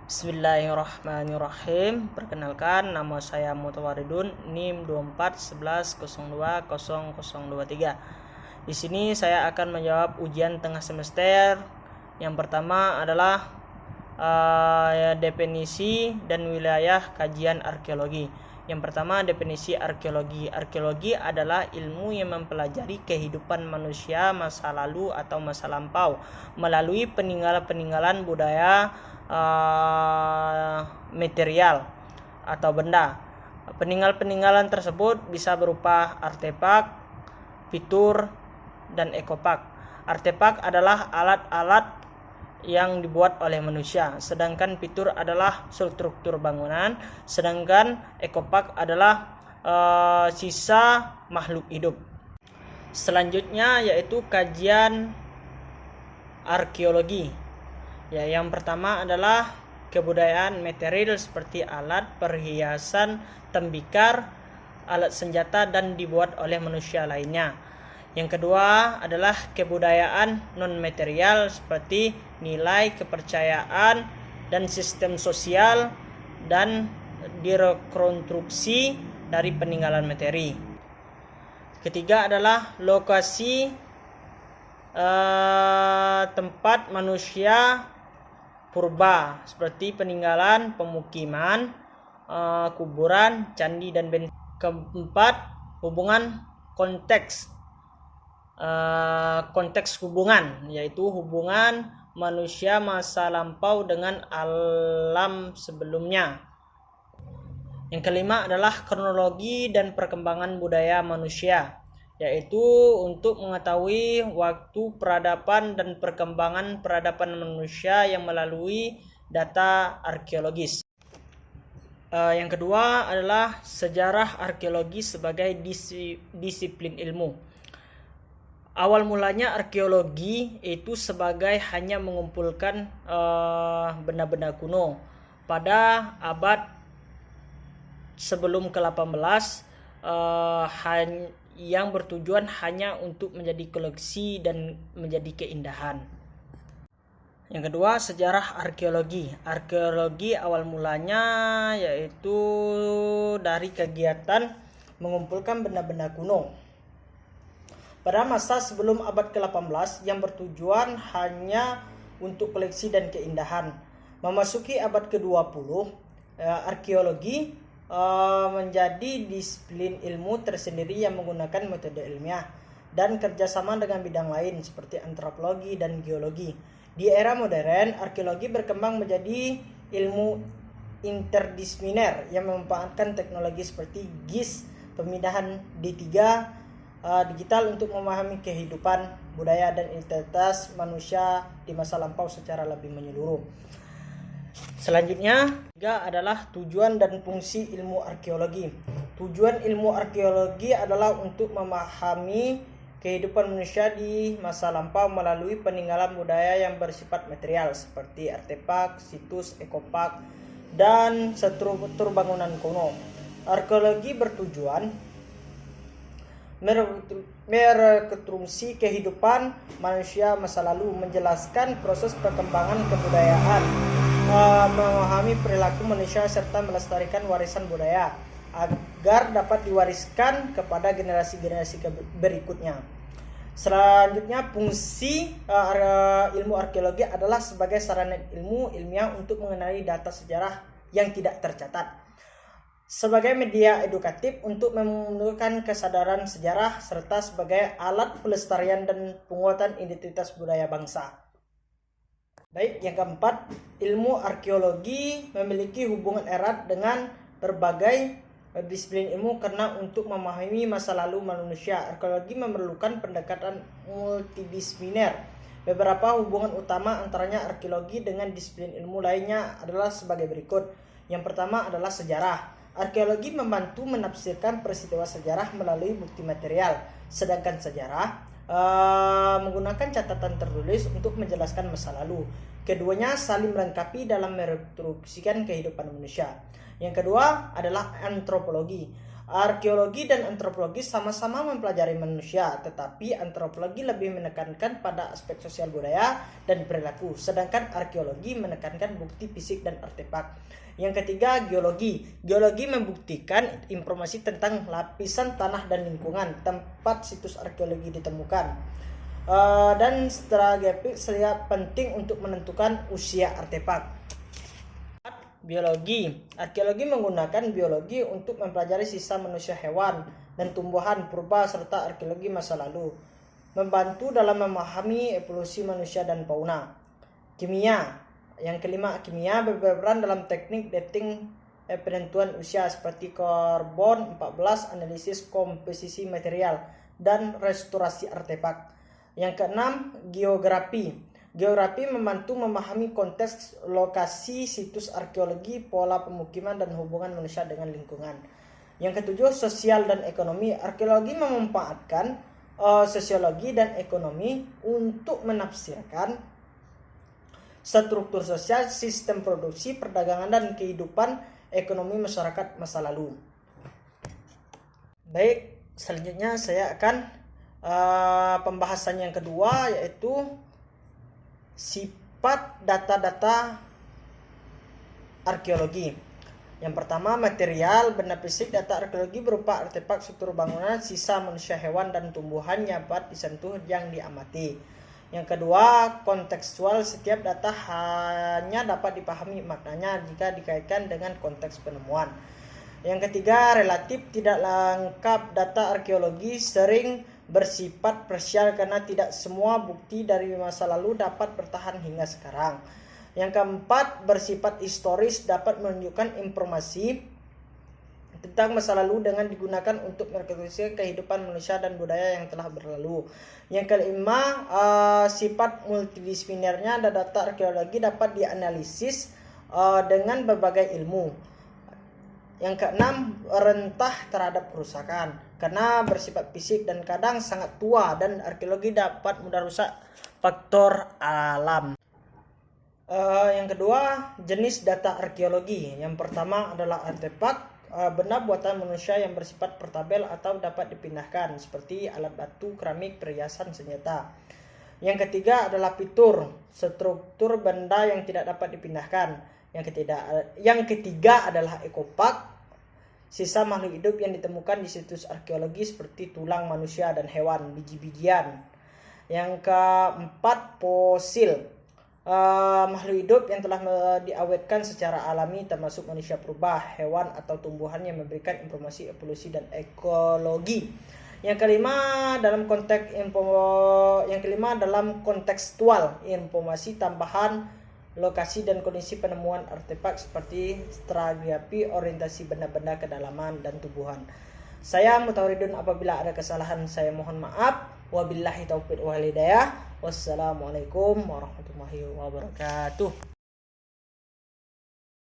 Bismillahirrahmanirrahim. Perkenalkan, nama saya Mutawaridun, NIM 2411010023. Di sini saya akan menjawab ujian tengah semester. Yang pertama adalah definisi dan wilayah kajian arkeologi. Yang pertama, definisi arkeologi. Arkeologi adalah ilmu yang mempelajari kehidupan manusia masa lalu atau masa lampau melalui peninggalan-peninggalan budaya material atau benda. Peninggalan tersebut bisa berupa artefak, fitur, dan ekopak. Artefak adalah alat-alat yang dibuat oleh manusia, sedangkan fitur adalah struktur bangunan, sedangkan ekopak adalah sisa makhluk hidup. Selanjutnya yaitu kajian arkeologi. Yang pertama adalah kebudayaan material seperti alat, perhiasan, tembikar, alat senjata dan dibuat oleh manusia lainnya. Yang kedua adalah kebudayaan non-material seperti nilai, kepercayaan, dan sistem sosial dan direkonstruksi dari peninggalan materi. Ketiga adalah lokasi tempat manusia purba seperti peninggalan pemukiman, kuburan, candi, dan benteng. Keempat, hubungan konteks hubungan, yaitu hubungan manusia masa lampau dengan alam sebelumnya. Yang kelima adalah kronologi dan perkembangan budaya manusia, yaitu untuk mengetahui waktu peradaban dan perkembangan peradaban manusia yang melalui data arkeologis. Yang kedua adalah sejarah arkeologi sebagai disiplin ilmu. Awal mulanya arkeologi itu sebagai hanya mengumpulkan benda-benda kuno. Pada abad sebelum ke-18 yang bertujuan hanya untuk menjadi koleksi dan menjadi keindahan. Yang kedua, sejarah arkeologi. Arkeologi awal mulanya yaitu dari kegiatan mengumpulkan benda-benda kuno. Pada masa sebelum abad ke-18 yang bertujuan hanya untuk koleksi dan keindahan. Memasuki abad ke-20, arkeologi menjadi disiplin ilmu tersendiri yang menggunakan metode ilmiah dan kerjasama dengan bidang lain seperti antropologi dan geologi. Di era modern, arkeologi berkembang menjadi ilmu interdisipliner yang memanfaatkan teknologi seperti GIS, pemindahan D3 digital untuk memahami kehidupan, budaya, dan identitas manusia di masa lampau secara lebih menyeluruh. Selanjutnya, tiga adalah tujuan dan fungsi ilmu arkeologi. Tujuan ilmu arkeologi adalah untuk memahami kehidupan manusia di masa lampau melalui peninggalan budaya yang bersifat material seperti artefak, situs, ekopak, dan struktur bangunan kuno. Arkeologi bertujuan merekonstruksi kehidupan manusia masa lalu, menjelaskan proses perkembangan kebudayaan, memahami perilaku manusia serta melestarikan warisan budaya agar dapat diwariskan kepada generasi-generasi berikutnya. Selanjutnya, fungsi ilmu arkeologi adalah sebagai sarana ilmu ilmiah untuk mengenali data sejarah yang tidak tercatat, sebagai media edukatif untuk menumbuhkan kesadaran sejarah, serta sebagai alat pelestarian dan penguatan identitas budaya bangsa. Baik, yang keempat, ilmu arkeologi memiliki hubungan erat dengan berbagai disiplin ilmu karena untuk memahami masa lalu manusia, arkeologi memerlukan pendekatan multidisipliner. Beberapa hubungan utama antaranya arkeologi dengan disiplin ilmu lainnya adalah sebagai berikut. Yang pertama adalah sejarah. Arkeologi membantu menafsirkan peristiwa sejarah melalui bukti material, sedangkan sejarah menggunakan catatan tertulis untuk menjelaskan masa lalu. Keduanya saling melengkapi dalam merekonstruksikan kehidupan manusia. Yang kedua adalah antropologi. Arkeologi dan antropologi sama-sama mempelajari manusia, tetapi antropologi lebih menekankan pada aspek sosial budaya dan perilaku, sedangkan arkeologi menekankan bukti fisik dan artefak. Yang ketiga, geologi. Geologi membuktikan informasi tentang lapisan tanah dan lingkungan tempat situs arkeologi ditemukan. Dan stratigrafik sangat penting untuk menentukan usia artefak. Biologi. Arkeologi menggunakan biologi untuk mempelajari sisa manusia, hewan, dan tumbuhan purba serta arkeologi masa lalu, membantu dalam memahami evolusi manusia dan fauna. Kimia. Yang kelima, kimia berperan dalam teknik dating penentuan usia seperti karbon 14, analisis komposisi material, dan restorasi artefak. Yang keenam, geografi. Geografi membantu memahami konteks lokasi situs arkeologi, pola pemukiman, dan hubungan manusia dengan lingkungan. Yang ketujuh, sosial dan ekonomi. Arkeologi memanfaatkan sosiologi dan ekonomi untuk menafsirkan struktur sosial, sistem produksi, perdagangan, dan kehidupan ekonomi masyarakat masa lalu. Baik, selanjutnya saya akan pembahasan yang kedua, yaitu sifat data-data arkeologi. Yang pertama, material. Benda fisik data arkeologi berupa artefak, struktur bangunan, sisa manusia, hewan, dan tumbuhan yang dapat disentuh yang diamati. Yang kedua, kontekstual. Setiap data hanya dapat dipahami maknanya jika dikaitkan dengan konteks penemuan. Yang ketiga, relatif. Tidak lengkap data arkeologi sering bersifat parsial karena tidak semua bukti dari masa lalu dapat bertahan hingga sekarang. Yang keempat, bersifat historis. Dapat menunjukkan informasi tentang masa lalu dengan digunakan untuk merekonstruksi kehidupan manusia dan budaya yang telah berlalu. Yang kelima, sifat multidisiplinernya. Data arkeologi dapat dianalisis dengan berbagai ilmu. Yang keenam, rentah terhadap kerusakan karena bersifat fisik dan kadang sangat tua, dan arkeologi dapat mudah rusak faktor alam. Yang kedua, jenis data arkeologi. Yang pertama adalah artefak, benda buatan manusia yang bersifat portabel atau dapat dipindahkan seperti alat batu, keramik, perhiasan, senjata. Yang ketiga adalah fitur, struktur benda yang tidak dapat dipindahkan. Yang ketiga adalah ekopak, sisa makhluk hidup yang ditemukan di situs arkeologi seperti tulang manusia dan hewan, biji-bijian. Yang keempat, fosil, makhluk hidup yang telah diawetkan secara alami termasuk manusia purba, hewan, atau tumbuhan yang memberikan informasi evolusi dan ekologi. Yang kelima, dalam kontekstual, informasi tambahan lokasi dan kondisi penemuan artefak seperti stratigrafi, orientasi benda-benda kedalaman dan tumbuhan. Saya Mutawridun, apabila ada kesalahan saya mohon maaf. Wabillahi taufiq wal hidayah. Wassalamualaikum warahmatullahi wabarakatuh.